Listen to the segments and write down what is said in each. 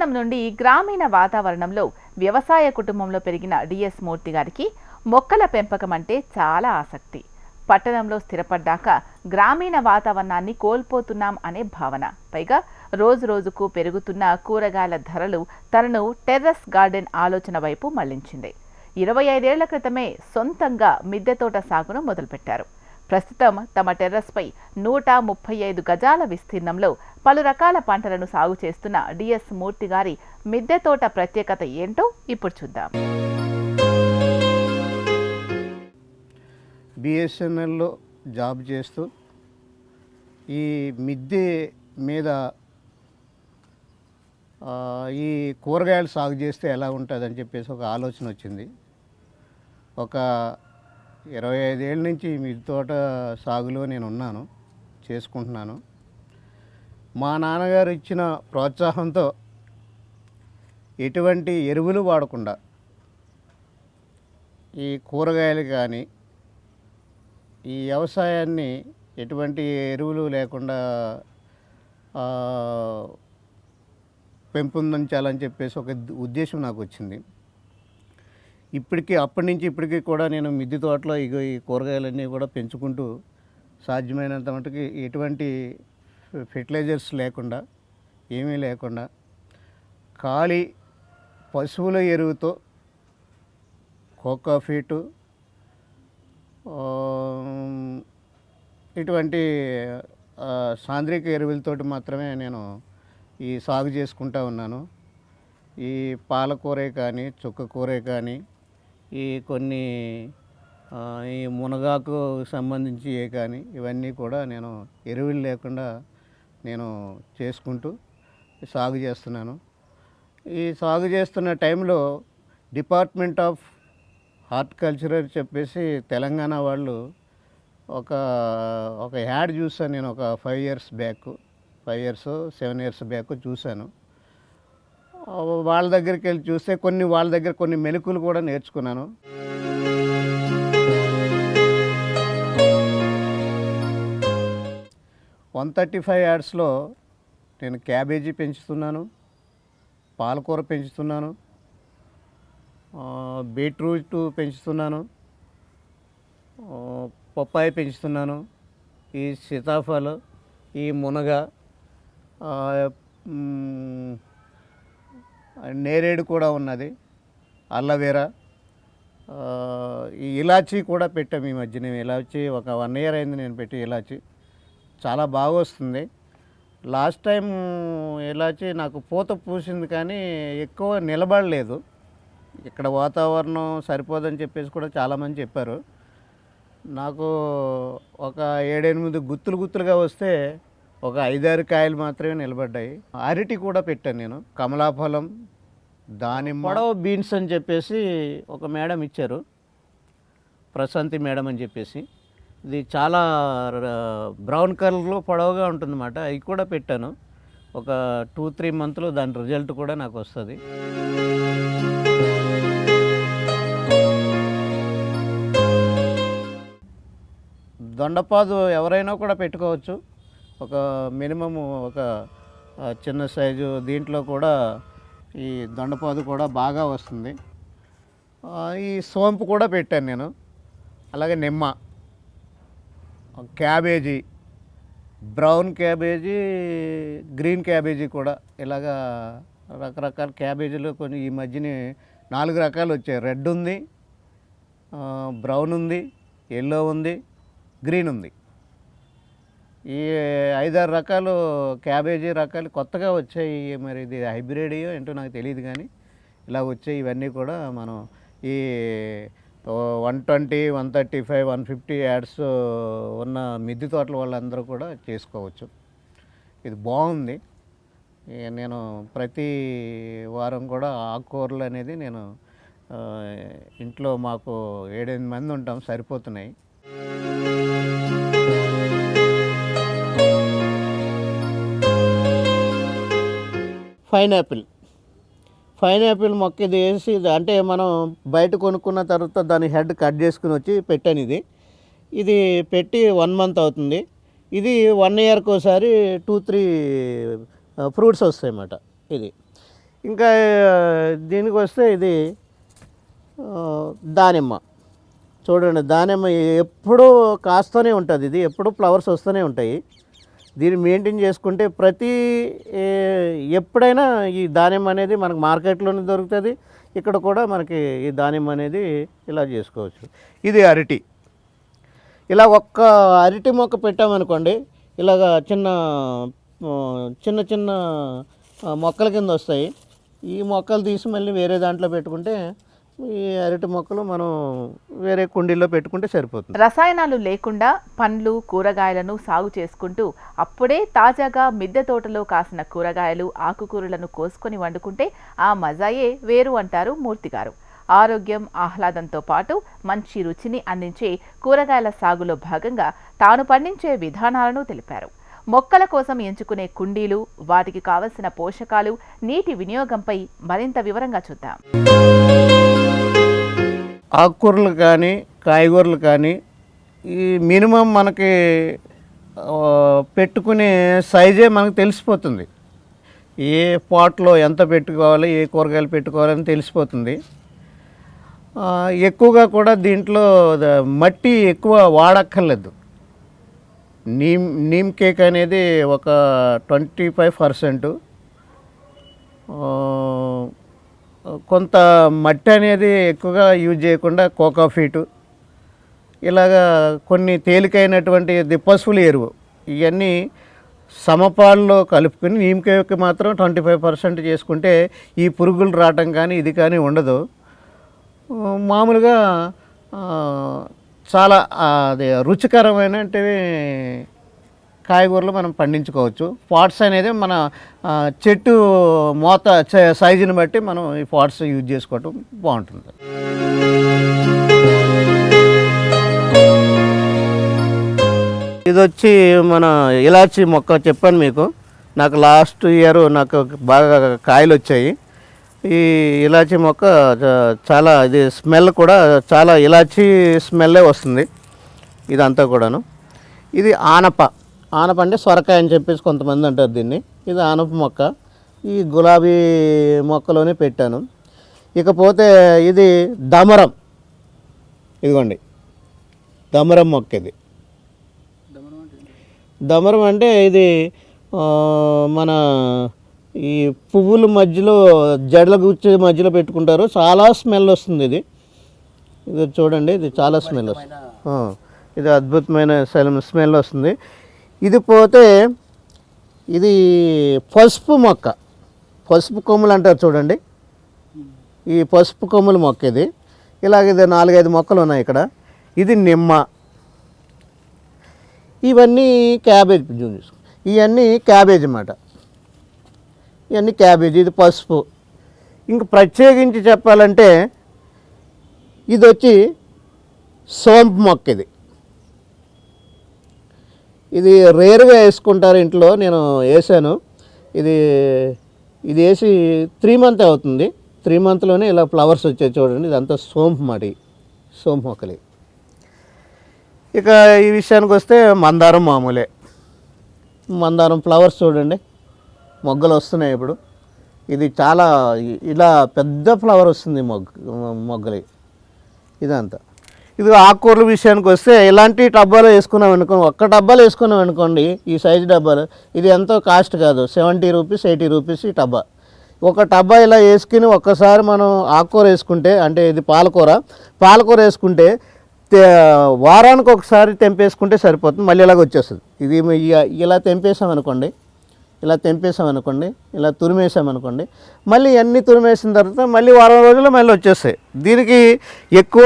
పట్టణం నుండి గ్రామీణ వాతావరణంలో వ్యవసాయ కుటుంబంలో పెరిగిన డిఎస్ మూర్తి గారికి మొక్కల పెంపకం అంటే చాలా ఆసక్తి. పట్టణంలో స్థిరపడ్డాక గ్రామీణ వాతావరణాన్ని కోల్పోతున్నాం అనే భావన, పైగా రోజు రోజుకు పెరుగుతున్న కూరగాయల ధరలు తనను టెర్రస్ గార్డెన్ ఆలోచన వైపు మళ్లించింది. 25 ఏళ్ల క్రితమే సొంతంగా మిద్దె తోట సాగును మొదలుపెట్టారు. ప్రస్తుతం తమ టెర్రస్పై 135 గజాల విస్తీర్ణంలో పలు రకాల పంటలను సాగు చేస్తున్న డిఎస్ మూర్తి గారి మిద్దె తోట ప్రత్యేకత ఏంటో ఇప్పుడు చూద్దాం. బిఎస్ఎన్ఎల్లో జాబ్ చేస్తూ ఈ మిద్దె మీద ఈ కూరగాయలు సాగు చేస్తే ఎలా ఉంటుందని చెప్పేసి ఒక ఆలోచన వచ్చింది. ఒక 25 ఏళ్ళ నుంచి మిద్దె తోట సాగులో నేను ఉన్నాను, చేసుకుంటున్నాను. మా నాన్నగారు ఇచ్చిన ప్రోత్సాహంతో ఎటువంటి ఎరువులు వాడకుండా ఈ కూరగాయలు కానీ ఈ వ్యవసాయాన్ని ఎటువంటి ఎరువులు లేకుండా పెంపొందించాలని చెప్పేసి ఒక ఉద్దేశం నాకు వచ్చింది. అప్పటి నుంచి ఇప్పటికీ కూడా నేను మిద్దె తోటలో ఈ కూరగాయలన్నీ కూడా పెంచుకుంటూ సాధ్యమైనంత మటుకు ఎటువంటి ఫెర్టిలైజర్స్ లేకుండా, ఏమీ లేకుండా ఖాళీ పశువుల ఎరువుతో కోకోఫీటు ఇటువంటి సాంద్రిక ఎరువులతోటి మాత్రమే నేను ఈ సాగు చేసుకుంటూ ఉన్నాను. ఈ పాలకూరే కానీ, చుక్కకూరే కానీ, ఈ కొన్ని ఈ మునగాకు సంబంధించి కానీ ఇవన్నీ కూడా నేను ఎరువులు లేకుండా నేను చేసుకుంటూ సాగు చేస్తున్నాను. ఈ సాగు చేస్తున్న టైంలో డిపార్ట్మెంట్ ఆఫ్ హార్టికల్చర్ అని చెప్పేసి తెలంగాణ వాళ్ళు ఒక యాడ్ చూసాను. నేను ఒక 5 years back, 5 years 7 years back చూశాను. వాళ్ళ దగ్గరికి వెళ్ళి చూస్తే వాళ్ళ దగ్గర కొన్ని మెలకువలు కూడా నేర్చుకున్నాను. $135 యార్డ్స్లో నేను క్యాబేజీ పెంచుతున్నాను, పాలకూర పెంచుతున్నాను, బీట్రూట్ పెంచుతున్నాను, పప్పాయ పెంచుతున్నాను, ఈ సీతాఫలం, ఈ మునగ, నేరేడు కూడా ఉన్నది, అల్లవేరా, ఈ ఇలాచీ కూడా పెట్టాము. ఈ మధ్య నేను ఇలాచీ ఒక 1 ఇయర్ అయింది నేను పెట్టి. ఇలాచీ చాలా బాగా వస్తుంది. లాస్ట్ టైం ఇలాచీ నాకు పూత పూసింది కానీ ఎక్కువ నిలబడలేదు. ఇక్కడ వాతావరణం సరిపోదని చెప్పేసి కూడా చాలామంది చెప్పారు. నాకు ఒక 7-8 గుత్తులుగా వస్తే ఒక 5-6 కాయలు మాత్రమే నిలబడ్డాయి. అరటి కూడా పెట్టాను నేను, కమలాఫలం, దానిమ్మ, పొడవ బీన్స్ అని చెప్పేసి ఒక మేడం ఇచ్చారు, ప్రశాంతి మేడం అని చెప్పేసి. ఇది చాలా బ్రౌన్ కలర్లో పొడవుగా ఉంటుందన్నమాట. అవి కూడా పెట్టాను. ఒక 2-3 మంత్లో దాని రిజల్ట్ కూడా నాకు వస్తుంది. దొండపాదు ఎవరైనా కూడా పెట్టుకోవచ్చు. ఒక మినిమము ఒక చిన్న సైజు దీంట్లో కూడా ఈ దొండపాదు కూడా బాగా వస్తుంది. ఈ సోంపు కూడా పెట్టాను నేను. అలాగే నిమ్మ, cabbage, brown cabbage, green cabbage కూడా, ఇలాగా రకరకాల క్యాబేజీలు కొన్ని ఈ మధ్యనే 4 రకాలు వచ్చాయి. రెడ్ ఉంది, బ్రౌన్ ఉంది, ఎల్లో ఉంది, గ్రీన్ ఉంది. ఈ 5-6 రకాలు క్యాబేజీ రకాలు కొత్తగా వచ్చాయి. మరి ఇది హైబ్రిడ్ ఏంటో నాకు తెలియదు కానీ ఇలా వచ్చాయి. ఇవన్నీ కూడా మనం ఈ 120, 135, 150 యార్డ్స్ ఉన్న మిద్దె తోటల వాళ్ళందరూ కూడా చేసుకోవచ్చు. ఇది బాగుంది. నేను ప్రతి వారం కూడా ఆకుకూరలు అనేది నేను ఇంట్లో మాకు 7-8 మంది ఉంటాం, సరిపోతున్నాయి. పైనాపిల్ మొక్క ఇది వేసి, అంటే మనం బయట కొనుక్కున్న తర్వాత దాని హెడ్ కట్ చేసుకుని వచ్చి పెట్టాను. ఇది పెట్టి 1 మంత్ అవుతుంది. ఇది 1 ఇయర్కి ఒకసారి 2-3 ఫ్రూట్స్ వస్తాయి అన్నమాట. ఇంకా దీనికి వస్తే ఇది దానిమ్మ. చూడండి, దానిమ్మ ఎప్పుడూ కాస్తూనే ఉంటుంది, ఇది ఎప్పుడూ ఫ్లవర్స్ వస్తూనే ఉంటాయి. దీన్ని మెయింటైన్ చేసుకుంటే ఎప్పుడైనా ఈ దానిమ్మ అనేది మనకు మార్కెట్లోనే దొరుకుతుంది. ఇక్కడ కూడా మనకి ఈ దానిమ్మ అనేది ఇలా చేసుకోవచ్చు. ఇది అరటి. ఇలా ఒక్క అరటి మొక్క పెట్టామనుకోండి, ఇలాగ చిన్న చిన్న మొక్కల కింద వస్తాయి. ఈ మొక్కలు తీసి మళ్ళీ వేరే దాంట్లో పెట్టుకుంటే ఈ అరటి మొక్కలు మనం వేరే కుండీల్లో పెట్టుకుంటే సరిపోతుంది. రసాయనాలు లేకుండా పండ్లు కూరగాయలను సాగు చేసుకుంటూ అప్పుడే తాజాగా మిద్దె తోటలో కాసిన కూరగాయలు ఆకుకూరలను కోసుకొని వండుకుంటే ఆ మజాయే వేరు అంటారు మూర్తి గారు. ఆరోగ్యం ఆహ్లాదంతో పాటు మంచి రుచిని అందించే కూరగాయల సాగులో భాగంగా తాను పండించే విధానాలను తెలిపారు. మొక్కల కోసం ఎంచుకునే కుండీలు, వాటికి కావలసిన పోషకాలు, నీటి వినియోగంపై మరింత వివరంగా చూద్దాం. ఆకుకూరలు కానీ కాయగూరలు కానీ ఈ మినిమం మనకి పెట్టుకునే సైజే మనకు తెలిసిపోతుంది. ఏ పాట్లో ఎంత పెట్టుకోవాలి, ఏ కూరగాయలు పెట్టుకోవాలని తెలిసిపోతుంది. ఎక్కువగా కూడా దీంట్లో మట్టి ఎక్కువ వాడక్కర్లేదు. నీమ్ కేక్ అనేది ఒక 25%, కొంత మట్టి అనేది ఎక్కువగా యూజ్ చేయకుండా కోకోఫీటు, ఇలాగా కొన్ని తేలికైనటువంటి పశువుల ఎరువు, ఇవన్నీ సమపాల్లో కలుపుకొని నీమ్ కేక్ మాత్రం 25% చేసుకుంటే ఈ పురుగులు రావటం కానీ ఇది కానీ ఉండదు. మామూలుగా చాలా అది రుచికరమైనవి కాయగూరలు మనం పండించుకోవచ్చు. పాట్స్ అనేది మన చెట్టు మోత సైజుని బట్టి మనం ఈ పాట్స్ యూజ్ చేసుకోవటం బాగుంటుంది. ఇది వచ్చి మన ఇలాచీ మొక్క చెప్పాను మీకు. నాకు లాస్ట్ ఇయర్ నాకు బాగా కాయలు వచ్చాయి. ఈ ఇలాచీ మొక్క చాలా ఇది స్మెల్ కూడా చాలా ఇలాచీ స్మెల్లే వస్తుంది ఇదంతా కూడాను. ఇది ఆనప అంటే సొరకాయ అని చెప్పేసి కొంతమంది అంటారు దీన్ని. ఇది ఆనప మొక్క. ఈ గులాబీ మొక్కలోనే పెట్టాను. ఇకపోతే ఇది దమరం. ఇదిగోండి దమరం మొక్క. ఇది దమరం అంటే ఇది మన ఈ పువ్వుల మధ్యలో జడల గుచ్చే మధ్యలో పెట్టుకుంటారు. చాలా స్మెల్ వస్తుంది ఇది. ఇది చూడండి, ఇది చాలా స్మెల్ వస్తుంది. ఇది అద్భుతమైన స్మెల్ వస్తుంది. ఇది పోతే ఇది పసుపు మొక్క, పసుపు కొమ్ములు అంటారు చూడండి. ఈ పసుపు కొమ్ముల మొక్క ఇది. ఇలాగ ఇది 4-5 మొక్కలు ఉన్నాయి ఇక్కడ. ఇది నిమ్మ. ఇవన్నీ క్యాబేజ్. ఇవన్నీ క్యాబేజ్ అన్నమాట. ఇవన్నీ క్యాబేజీ. ఇది పసుపు. ఇంక ప్రత్యేకించి చెప్పాలంటే ఇది వచ్చి సోంపు మొక్క. ఇది రేరుగా వేసుకుంటారు ఇంట్లో. నేను వేసాను. ఇది వేసి 3 months అవుతుంది. 3 monthsలోనే ఇలా ఫ్లవర్స్ వచ్చాయి చూడండి. ఇదంతా సోంపు మడి, సోంపు మొక్కలు. ఇక ఈ విషయానికి వస్తే మందారం మామూలే. మందారం ఫ్లవర్స్ చూడండి, మొగ్గలు వస్తున్నాయి ఇప్పుడు. ఇది చాలా ఇలా పెద్ద ఫ్లవర్ వస్తుంది మొగ్గలు ఇదంతా. ఇది ఆకుకూరల విషయానికి వస్తే ఇలాంటి డబ్బాలు వేసుకున్నాం అనుకోండి, ఒక్క డబ్బాలు వేసుకున్నాం అనుకోండి, ఈ సైజు డబ్బాలు. ఇది ఎంతో కాస్ట్ కాదు, 70 రూపీస్ 80 రూపీస్ ఈ డబ్బా. ఒక డబ్బా ఇలా వేసుకుని ఒక్కసారి మనం ఆకుకూర వేసుకుంటే, అంటే ఇది పాలకూర వేసుకుంటే వారానికి ఒకసారి తెంపేసుకుంటే సరిపోతుంది. మళ్ళీ ఇలాగ వచ్చేస్తుంది. ఇది ఇలా తెంపేసామనుకోండి, ఇలా తురిమేసామనుకోండి, మళ్ళీ అన్నీ తురిమేసిన తర్వాత మళ్ళీ వారం రోజుల్లో మళ్ళీ వచ్చేస్తాయి. దీనికి ఎక్కువ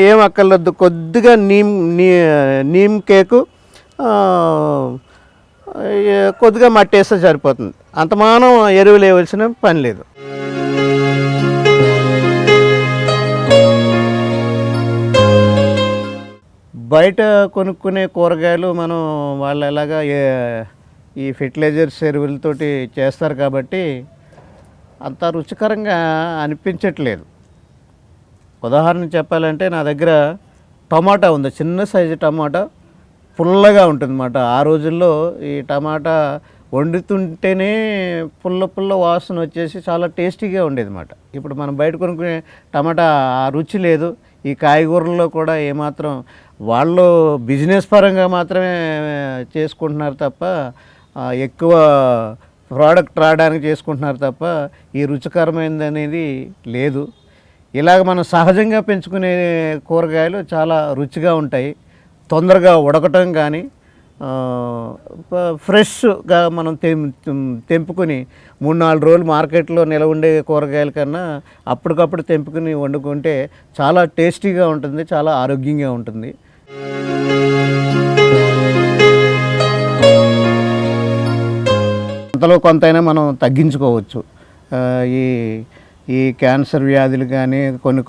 ఏం అక్కర్లేదు. కొద్దిగా నీమ్ కేకు కొద్దిగా మట్టి వేస్తే సరిపోతుంది. అంతమానం ఎరువులు వేయవలసిన పని లేదు. బయట కొనుక్కునే కూరగాయలు మనం వాళ్ళు ఎలాగా ఈ ఫెర్టిలైజర్స్ ఎరువులతోటి చేస్తారు కాబట్టి అంత రుచికరంగా అనిపించట్లేదు. ఉదాహరణ చెప్పాలంటే నా దగ్గర టమాటా ఉంది, చిన్న సైజు టమాటా, పుల్లగా ఉంటుంది అన్నమాట. ఆ రోజుల్లో ఈ టమాటా వండుతుంటేనే పుల్ల పుల్ల వాసన వచ్చేసి చాలా టేస్టీగా ఉండేది అన్నమాట. ఇప్పుడు మనం బయట కొనుక్కునే టమాటా ఆ రుచి లేదు. ఈ కాయగూరల్లో కూడా ఏమాత్రం వాళ్ళు బిజినెస్ పరంగా మాత్రమే చేసుకుంటున్నారు తప్ప ఎక్కువ ప్రోడక్ట్ రావడానికి చేసుకుంటున్నారు తప్ప ఈ రుచికరమైనది అనేది లేదు. ఇలాగ మనం సహజంగా పెంచుకునే కూరగాయలు చాలా రుచిగా ఉంటాయి. తొందరగా ఉడకటం కానీ ఫ్రెష్గా మనం తెంపుకొని 3-4 రోజులు మార్కెట్లో నిలవ ఉండే కూరగాయల కన్నా అప్పటికప్పుడు తెంపుకుని వండుకుంటే చాలా టేస్టీగా ఉంటుంది, చాలా ఆరోగ్యంగా ఉంటుంది. అంతలో కొంతైనా మనం తగ్గించుకోవచ్చు. ఈ ఈ క్యాన్సర్ వ్యాధులు కానీ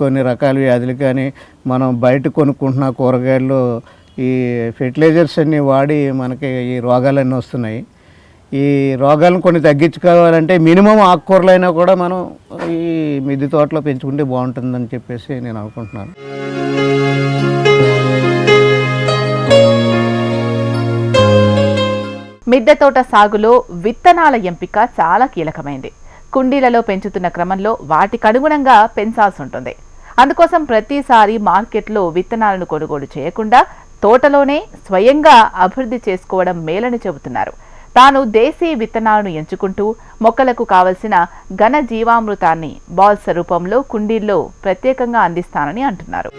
కొన్ని రకాల వ్యాధులు కానీ మనం బయట కొనుక్కుంటున్న కూరగాయల్లో ఈ ఫెర్టిలైజర్స్ అన్నీ వాడి మనకి ఈ రోగాలన్నీ వస్తున్నాయి. ఈ రోగాలను కొన్ని తగ్గించుకోవాలంటే మినిమం ఆకుకూరలైనా కూడా మనం ఈ మిద్దె తోటలో పెంచుకుంటే బాగుంటుందని చెప్పేసి నేను అనుకుంటున్నాను. మిద్దె తోట సాగులో విత్తనాల ఎంపిక చాలా కీలకమైంది. కుండీలలో పెంచుతున్న క్రమంలో వాటికనుగుణంగా పెంచాల్సి ఉంటుంది. అందుకోసం ప్రతిసారి మార్కెట్లో విత్తనాలను కొనుగోలు చేయకుండా తోటలోనే స్వయంగా అభివృద్ధి చేసుకోవడం మేలని చెబుతున్నారు. తాను దేశీ విత్తనాలను ఎంచుకుంటూ మొక్కలకు కావలసిన ఘన జీవామృతాన్ని బాల్స్ రూపంలో కుండీల్లో ప్రత్యేకంగా అందిస్తానని అంటున్నారు.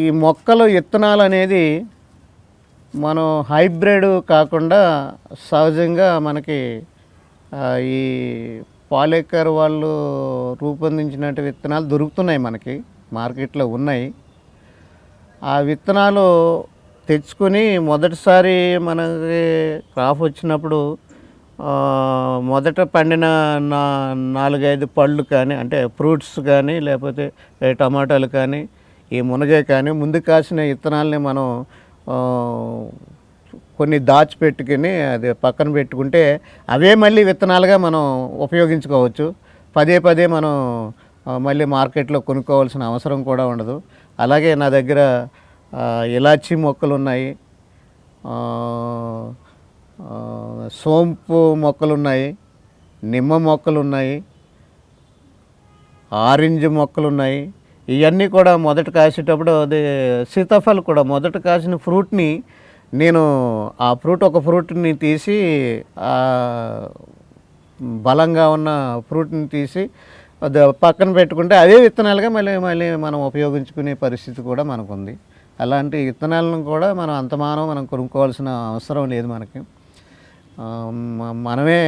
ఈ మొక్కలు విత్తనాలు అనేది మనం హైబ్రిడ్ కాకుండా సహజంగా మనకి ఈ పాలేకర్ వాళ్ళు రూపొందించినట్టు విత్తనాలు దొరుకుతున్నాయి, మనకి మార్కెట్లో ఉన్నాయి. ఆ విత్తనాలు తెచ్చుకొని మొదటిసారి మనకి క్రాప్ వచ్చినప్పుడు మొదట పండిన 4-5 పళ్ళు కానీ, అంటే ఫ్రూట్స్ కానీ, లేకపోతే టమాటాలు కానీ, ఈ మునగాయ కానీ, ముందు కాసిన విత్తనాలని మనం కొన్ని దాచిపెట్టుకుని అది పక్కన పెట్టుకుంటే అవే మళ్ళీ విత్తనాలుగా మనం ఉపయోగించుకోవచ్చు. పదే మనం మళ్ళీ మార్కెట్లో కొనుక్కోవాల్సిన అవసరం కూడా ఉండదు. అలాగే నా దగ్గర ఇలాచీ మొక్కలు ఉన్నాయి, సోంపు మొక్కలు ఉన్నాయి, నిమ్మ మొక్కలు ఉన్నాయి, ఆరెంజ్ మొక్కలు ఉన్నాయి. ఇవన్నీ కూడా మొదట కాసేటప్పుడు అది సీతాఫల్ కూడా మొదట కాసిన ఫ్రూట్ని నేను ఒక ఫ్రూట్ని తీసి బలంగా ఉన్న ఫ్రూట్ని తీసి అది పక్కన పెట్టుకుంటే అవే విత్తనాలుగా మళ్ళీ మనం ఉపయోగించుకునే పరిస్థితి కూడా మనకు ఉంది. అలాంటి విత్తనాలను కూడా మనం కొనుక్కోవాల్సిన అవసరం లేదు. మనకి మనమే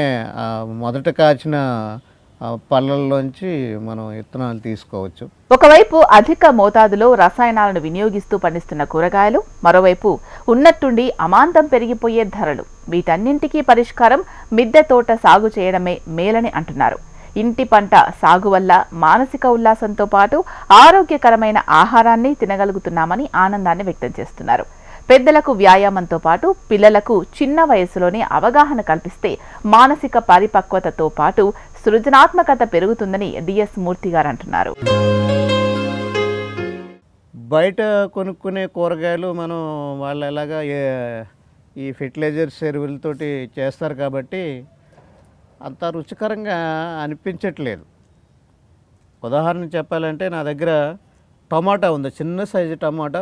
మొదట కాచిన పళ్ళల్లోంచి మనం విత్తనాలు తీసుకోవచ్చు. ఒకవైపు అధిక మోతాదులో రసాయనాలను వినియోగిస్తూ పండిస్తున్న కూరగాయలు, మరోవైపు ఉన్నట్టుండి అమాంతం పెరిగిపోయే ధరలు. వీటన్నింటికీ పరిష్కారం మిద్దె తోట సాగు చేయడమే మేలని అంటున్నారు. ఇంటి పంట సాగు వల్ల మానసిక ఉల్లాసంతో పాటు ఆరోగ్యకరమైన ఆహారాన్ని తినగలుగుతున్నామని ఆనందాన్ని వ్యక్తం చేస్తున్నారు. పెద్దలకు వ్యాయామంతో పాటు పిల్లలకు చిన్న వయసులోనే అవగాహన కల్పిస్తే మానసిక పరిపక్వతతో పాటు సృజనాత్మకత పెరుగుతుందని డిఎస్ మూర్తి గారు అంటున్నారు. బయట కొనుక్కునే కూరగాయలు మనం వాళ్ళు ఎలాగా ఈ ఫెర్టిలైజర్స్ ఎరువులతోటి చేస్తారు కాబట్టి అంత రుచికరంగా అనిపించట్లేదు. ఉదాహరణ చెప్పాలంటే నా దగ్గర టమాటా ఉంది, చిన్న సైజు టమాటా,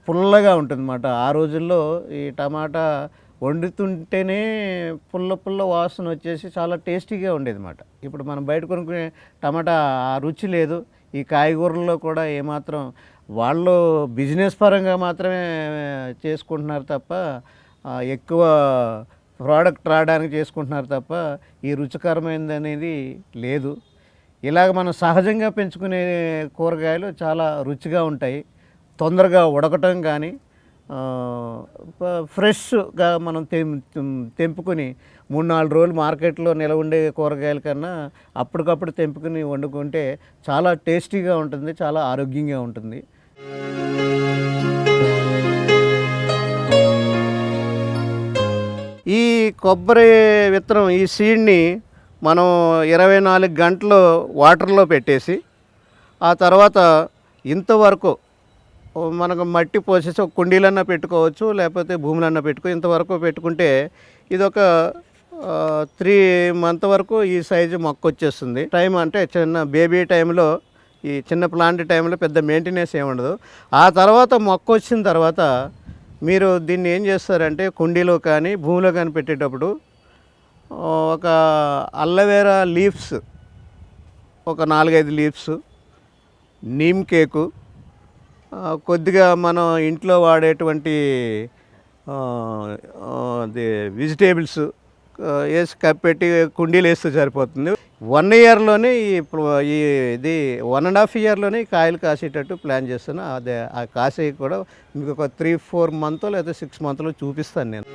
పుల్లగా ఉంటుందన్నమాట. ఆ రోజుల్లో ఈ టమాటా వండుతుంటేనే పుల్ల వాసన వచ్చేసి చాలా టేస్టీగా ఉండేది అన్నమాట. ఇప్పుడు మనం బయట కొనుక్కునే టమాటా ఆ రుచి లేదు. ఈ కాయగూరల్లో కూడా ఏమాత్రం వాళ్ళు బిజినెస్ పరంగా మాత్రమే చేసుకుంటున్నారు తప్ప ఎక్కువ ప్రోడక్ట్ రావడానికి చేసుకుంటున్నారు తప్ప ఈ రుచికరమైనది అనేది లేదు. ఇలాగ మనం సహజంగా పెంచుకునే కూరగాయలు చాలా రుచిగా ఉంటాయి. తొందరగా ఉడకటం కానీ ఫ్రెష్గా మనం తెంపుకొని 3-4 రోజులు మార్కెట్లో నిలవ ఉండే కూరగాయల కన్నా అప్పటికప్పుడు తెంపుకుని వండుకుంటే చాలా టేస్టీగా ఉంటుంది, చాలా ఆరోగ్యంగా ఉంటుంది. ఈ కొబ్బరి విత్తనం, ఈ సీడ్ని మనం 24 గంటలు వాటర్లో పెట్టేసి ఆ తర్వాత ఇంతవరకు మనకు మట్టి పోసేసి ఒక కుండీలన్నా పెట్టుకోవచ్చు, లేకపోతే భూములన్నా ఇంతవరకు పెట్టుకుంటే ఇది ఒక 3 మంత్ వరకు ఈ సైజు మొక్క వచ్చేస్తుంది. టైం అంటే చిన్న బేబీ టైంలో, ఈ చిన్న ప్లాంట్ టైంలో పెద్ద మెయింటెనెన్స్ ఏమి ఉండదు. ఆ తర్వాత మొక్క వచ్చిన తర్వాత మీరు దీన్ని ఏం చేస్తారంటే కుండీలో కానీ భూమిలో కానీ పెట్టేటప్పుడు ఒక అల్లవేరా లీవ్స్, ఒక 4-5 లీవ్స్, నీమ్ కేకు, కొద్దిగా మనం ఇంట్లో వాడేటువంటి అది వెజిటేబుల్స్ వేసి కప్పెట్టి కుండీలు వేస్తే సరిపోతుంది. 1 ఇయర్లోనే ఇది 1.5 ఇయర్లోనే కాయలు కాసేటట్టు ప్లాన్ చేస్తాను. అదే ఆ కాసే కూడా మీకు ఒక 3-4 మంత్ లేదా 6 మంత్లో చూపిస్తాను నేను.